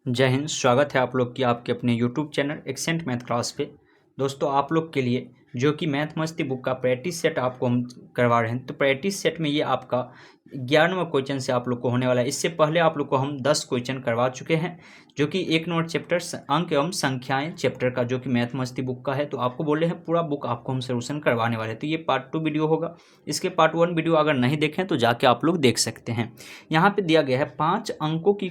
जय हिंद। स्वागत है आप लोग की आपके अपने YouTube channel accent math class पे। दोस्तों, आप लोग के लिए जो कि मैथ मस्ती बुक का प्रैक्टिस सेट आपको हम करवा रहे हैं, तो प्रैक्टिस सेट में ये आपका 11वां क्वेश्चन से आप लोग को होने वाला है। इससे पहले आप लोग को हम 10 क्वेश्चन करवा चुके हैं, जो कि 1 नंबर चैप्टर अंक एवं संख्याएं चैप्टर का, जो कि मैथ मस्ती बुक का है। तो आपको बोल रहे हैं पूरा बुक आपको हम सोल्यूशन करवाने वाले हैं। तो ये पार्ट 2 वीडियो होगा। इसके पार्ट 1 वीडियो अगर नहीं देखें तो जाके आप लोग देख सकते हैं। यहाँ पे दिया गया है 5 अंकों की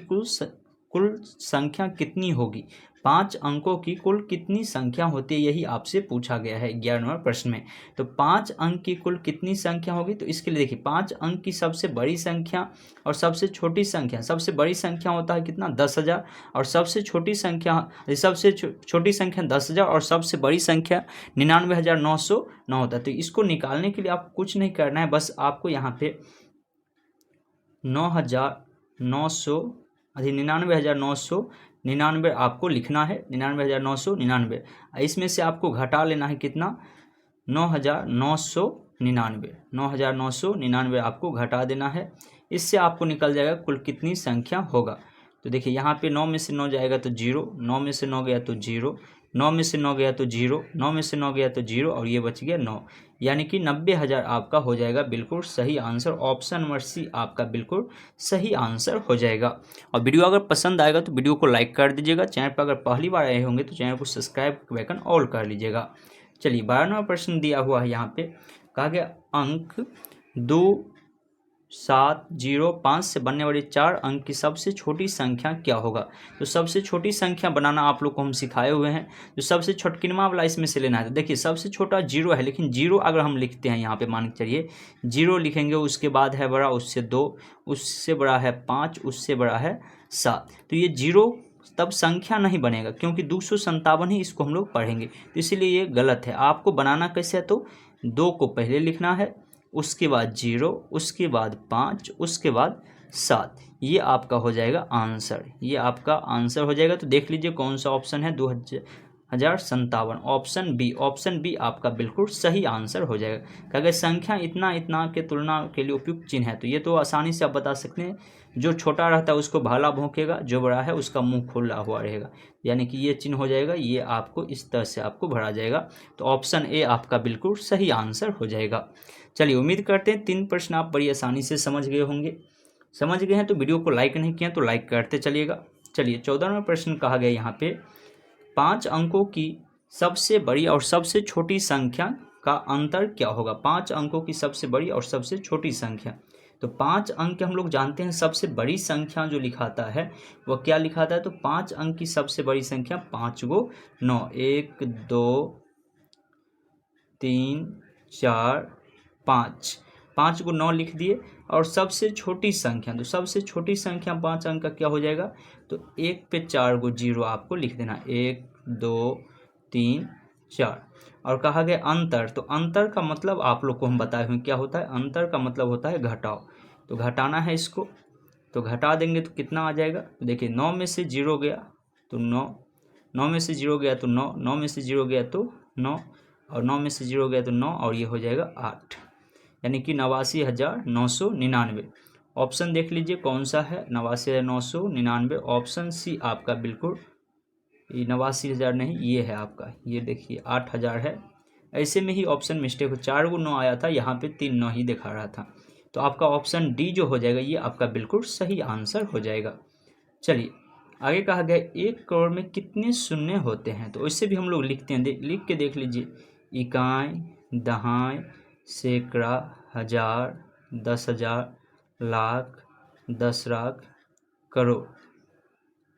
कुल संख्या कितनी होगी। 5 अंकों की कुल कितनी संख्या होती है, यही आपसे पूछा गया है 11 नंबर प्रश्न में। तो 5 अंक की कुल कितनी संख्या होगी, तो इसके लिए देखिए 5 अंक की सबसे बड़ी संख्या और सबसे छोटी संख्या। सबसे बड़ी संख्या होता है कितना, 10,000, और सबसे छोटी संख्या 10,000 और सबसे बड़ी संख्या 99,909 होता है। तो इसको निकालने के लिए आपको कुछ नहीं करना है, बस आपको यहाँ पे 99,999 आपको लिखना है। 99,999 इसमें से आपको घटा लेना है कितना, 9,999 आपको घटा देना है। इससे आपको निकल जाएगा कुल कितनी संख्या होगा। तो देखिए यहाँ पे 9 में से 9 जाएगा तो 0, 9 में से 9 गया तो 0, 9 में से 9 गया तो 0, 9 में से 9 गया तो 0, और ये बच गया 9, यानी कि 90,000 आपका हो जाएगा बिल्कुल सही आंसर। ऑप्शन नंबर सी आपका बिल्कुल सही आंसर हो जाएगा। और वीडियो अगर पसंद आएगा तो वीडियो को लाइक कर दीजिएगा। चैनल पर अगर पहली बार आए होंगे तो चैनल को सब्सक्राइब बटन ऑल कर लीजिएगा। चलिए 12वां प्रश्न दिया हुआ है। यहाँ पे कहा गया अंक 2, 7, 0, 5 से बनने वाली 4 अंक की सबसे छोटी संख्या क्या होगा। तो सबसे छोटी संख्या बनाना आप लोग को हम सिखाए हुए हैं। जो सबसे छोटकिनमा वाला इसमें से लेना है। तो देखिए सबसे छोटा 0 है, लेकिन 0 अगर हम लिखते हैं यहाँ पे मान के चलिए 0 लिखेंगे, उसके बाद है बड़ा, उससे 2, उससे बड़ा है 5, उससे बड़ा है 7। तो ये 0 तब संख्या नहीं बनेगा, क्योंकि 257 ही इसको हम लोग पढ़ेंगे, तो इसीलिए ये गलत है। आपको बनाना कैसे है, तो 2 को पहले लिखना है, उसके बाद 0, उसके बाद 5, उसके बाद 7। ये आपका हो जाएगा आंसर, ये आपका आंसर हो जाएगा। तो देख लीजिए कौन सा ऑप्शन है, 2057। ऑप्शन बी आपका बिल्कुल सही आंसर हो जाएगा। अगर संख्या इतना इतना के तुलना के लिए उपयुक्त चिन्ह है, तो ये तो आसानी से आप बता सकते हैं। जो छोटा रहता है उसको भाला भौंकेगा, जो बड़ा है उसका मुंह खुला हुआ रहेगा, यानी कि ये चिन्ह हो जाएगा। ये आपको इस तरह से आपको भरा जाएगा। तो ऑप्शन ए आपका बिल्कुल सही आंसर हो जाएगा। चलिए उम्मीद करते हैं 3 प्रश्न आप बड़ी आसानी से समझ गए होंगे। समझ गए हैं तो वीडियो को लाइक नहीं किया तो लाइक करते चलिएगा। चलिए 14वां प्रश्न कहा गया यहाँ पे 5 अंकों की सबसे बड़ी और सबसे छोटी संख्या का अंतर क्या होगा। 5 अंकों की सबसे बड़ी और सबसे छोटी संख्या। तो 5 अंक हम लोग जानते हैं, सबसे बड़ी संख्या जो लिखाता है वह क्या लिखाता है, तो 5 अंक की सबसे बड़ी संख्या 5 गो 9, 1 2 3 4 5, 5 को 9 लिख दिए। और सबसे छोटी संख्या, तो सबसे छोटी संख्या 5 अंक का क्या हो जाएगा, तो 1 पे 4 गो 0 आपको लिख देना, 1 2 3 4। और कहा गया अंतर, तो अंतर का मतलब आप लोग को हम बताए हुए क्या होता है। अंतर का मतलब होता है घटाओ, तो घटाना है इसको, तो घटा देंगे तो कितना आ जाएगा। तो देखिए 9 में से 0 गया तो 9, 9 में से 0 गया तो 9, 9 में से 0 गया तो 9, और 9 में से 0 गया तो 9, और ये हो जाएगा 8, यानी कि 89,999। ऑप्शन देख लीजिए कौन सा है, 89,999। ऑप्शन सी आपका बिल्कुल, ये 89,000 नहीं, ये है आपका, ये देखिए 8,000 है। ऐसे में ही ऑप्शन मिस्टेक हो, 4 को 9 आया था, यहाँ पे 3 9 ही दिखा रहा था। तो आपका ऑप्शन डी जो हो जाएगा ये आपका बिल्कुल सही आंसर हो जाएगा। चलिए आगे कहा गया 1 करोड़ में कितने शून्य होते हैं। तो इससे भी हम लोग लिखते हैं, लिख के देख लीजिए, इकाई, दहाई, सैकड़ा, हजार, 10,000, लाख, 10 लाख, करोड़।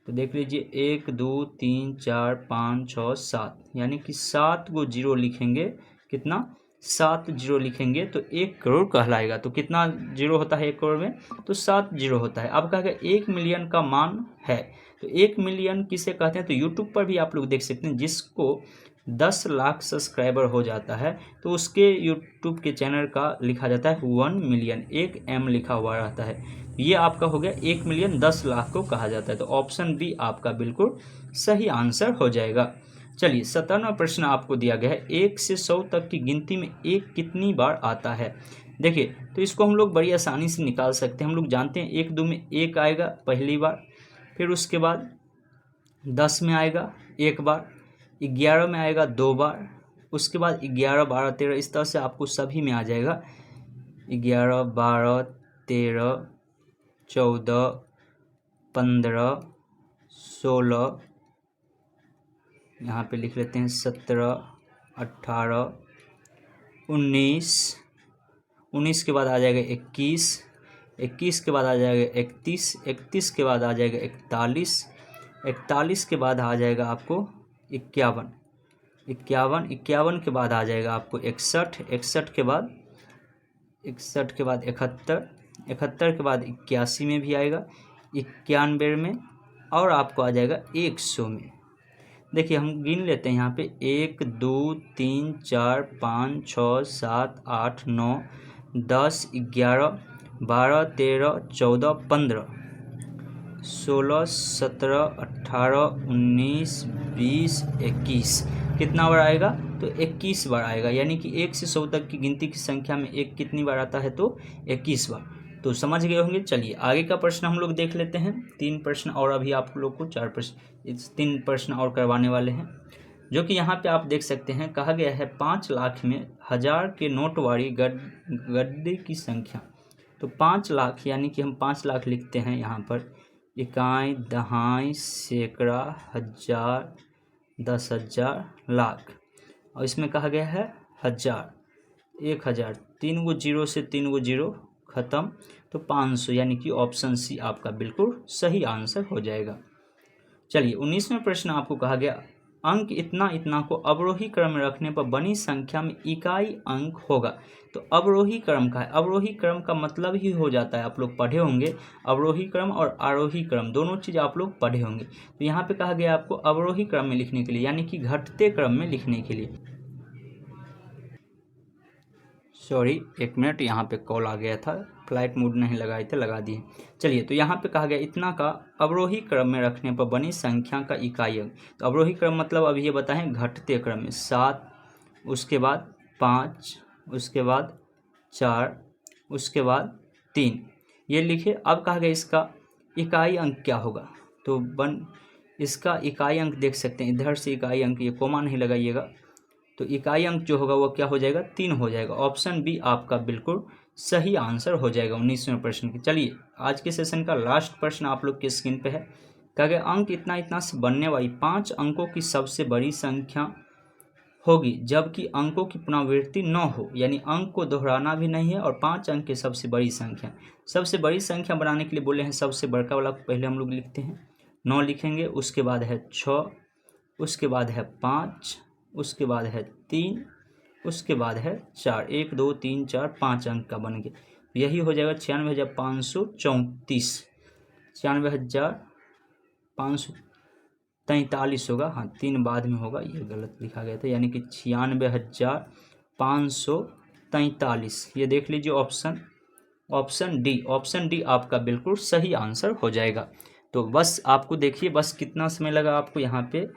तो देख लीजिए 1 2 3 4 5 6 7, यानी कि 7 गो 0 लिखेंगे, कितना 7 0 लिखेंगे तो 1 करोड़ कहलाएगा। तो कितना 0 होता है 1 करोड़ में, तो 7 0 होता है। अब कहा गया 1 मिलियन का मान है। तो 1 मिलियन किसे कहते हैं, तो यूट्यूब पर भी आप लोग देख सकते हैं, जिसको 10 लाख सब्सक्राइबर हो जाता है तो उसके यूट्यूब के चैनल का लिखा जाता है 1 मिलियन, 1 M लिखा हुआ रहता है। ये आपका हो गया 1 मिलियन, 10 लाख को कहा जाता है। तो ऑप्शन बी आपका बिल्कुल सही आंसर हो जाएगा। चलिए 17वां प्रश्न आपको दिया गया है 1 से 100 तक की गिनती में 1 कितनी बार आता है। देखिए तो इसको हम लोग बड़ी आसानी से निकाल सकते हैं। हम लोग जानते हैं 1 2 में 1 आएगा पहली बार, फिर उसके बाद 10 में आएगा एक बार, 11 में आएगा 2 बार, उसके बाद 11, 12, 13, इस तरह से आपको सभी में आ जाएगा। 11, 12, 13, 14, 15, 16, यहाँ पे लिख लेते हैं 17, 18, 19, 19 के बाद आ जाएगा 21, 21 के बाद आ जाएगा 31, 31 के बाद आ जाएगा 41, 41 के बाद आ जाएगा आपको 51, 51, 51 के बाद आ जाएगा आपको 61, 61 के बाद 71, 71 के बाद 81 में भी आएगा, 91 में, और आपको आ जाएगा 100 में। देखिए हम गिन लेते हैं यहाँ पे 1, 2, 3, 4, 5, 6, 7, 8, 9, 10, 11, 12, 13, 14, 15, 16, 17, 18, 19, 20, 21। कितना बार आएगा? तो 21 बार आएगा, यानी कि 1 से 100 तक की गिनती की संख्या में 1 कितनी बार आता है? तो 21 बार। तो समझ गए होंगे। चलिए आगे का प्रश्न हम लोग देख लेते हैं। 3 प्रश्न और अभी आप लोग को 4 प्रश्न, 3 प्रश्न और करवाने वाले हैं, जो कि यहाँ पे आप देख सकते हैं। कहा गया है 5 लाख में 1000 के नोट वाली गड्ढे की संख्या। तो 5 लाख यानी कि हम 5 लाख लिखते हैं यहाँ पर, इकाई, दहाई, सैकड़ा, हजार, 10,000, लाख, और इसमें कहा गया है 1000, 1000, 3 गो जीरो से 3 गो जीरो खत्म, तो 500, यानी कि ऑप्शन सी आपका बिल्कुल सही आंसर हो जाएगा। चलिए 19वें प्रश्न आपको कहा गया अंक इतना इतना को अवरोही क्रम में रखने पर बनी संख्या में इकाई अंक होगा। तो अवरोही क्रम का है, अवरोही क्रम का मतलब ही हो जाता है, आप लोग पढ़े होंगे, अवरोही क्रम और आरोही क्रम दोनों चीज़ आप लोग पढ़े होंगे। तो यहाँ पे कहा गया आपको अवरोही क्रम में लिखने के लिए, यानी कि घटते क्रम में लिखने के लिए। सॉरी 1 मिनट, यहाँ पे कॉल आ गया था, फ्लाइट मोड नहीं लगाए थे, लगा दिए। चलिए तो यहाँ पे कहा गया इतना का अवरोही क्रम में रखने पर बनी संख्या का इकाई अंक। तो अवरोही क्रम मतलब अभी ये बताएं घटते क्रम में 7, उसके बाद 5, उसके बाद 4, उसके बाद 3, ये लिखे। अब कहा गया इसका इकाई अंक क्या होगा? तो इसका इकाई अंक देख सकते हैं, इधर से इकाई अंक, ये कोमा नहीं लगाइएगा, तो इकाई अंक जो होगा वो क्या हो जाएगा? 3 हो जाएगा। ऑप्शन बी आपका बिल्कुल सही आंसर हो जाएगा 19वें प्रश्न की। चलिए आज के सेशन का लास्ट प्रश्न आप लोग के स्क्रीन पे है। कहा गया अंक इतना इतना से बनने वाली 5 अंकों की सबसे बड़ी संख्या होगी जबकि अंकों की पुनरावृत्ति न हो, यानी अंक को दोहराना भी नहीं है और 5 अंक की सबसे बड़ी संख्या। सबसे बड़ी संख्या बनाने के लिए बोले हैं सबसे बड़का वाला को पहले हम लोग लिखते हैं, 9 लिखेंगे, उसके बाद है 6, उसके बाद है 5, उसके बाद है 3, उसके बाद है 4, 1 2 3 4 5 अंक का बन गया। यही हो जाएगा 96,534, 96,543 होगा। हाँ 3 बाद में होगा, ये गलत लिखा गया था, यानी कि 96,543। ये देख लीजिए ऑप्शन डी आपका बिल्कुल सही आंसर हो जाएगा। तो बस आपको देखिए बस कितना समय लगा आपको यहाँ पे,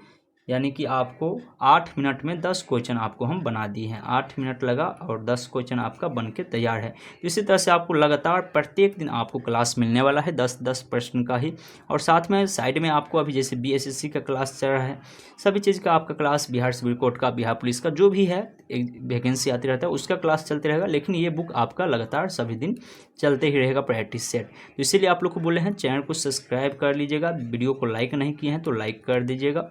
यानी कि आपको 8 मिनट में 10 क्वेश्चन आपको हम बना दिए हैं। 8 मिनट लगा और 10 क्वेश्चन आपका बन के तैयार है। तो इसी तरह से आपको लगातार प्रत्येक दिन आपको क्लास मिलने वाला है 10-10 प्रश्न का ही, और साथ में साइड में आपको अभी जैसे BSSC का क्लास चल रहा है, सभी चीज़ का आपका क्लास, बिहार सिविल कोर्ट का, बिहार पुलिस का, जो भी है एक वैकेंसी आती रहता है उसका क्लास चलते रहेगा। लेकिन ये बुक आपका लगातार सभी दिन चलते ही रहेगा, प्रैक्टिस सेट। तो इसीलिए आप लोग को बोले हैं चैनल को सब्सक्राइब कर लीजिएगा, वीडियो को लाइक नहीं किए हैं तो लाइक कर दीजिएगा,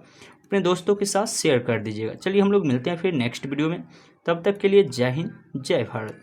अपने दोस्तों के साथ शेयर कर दीजिएगा। चलिए हम लोग मिलते हैं फिर नेक्स्ट वीडियो में, तब तक के लिए जय हिंद, जय भारत।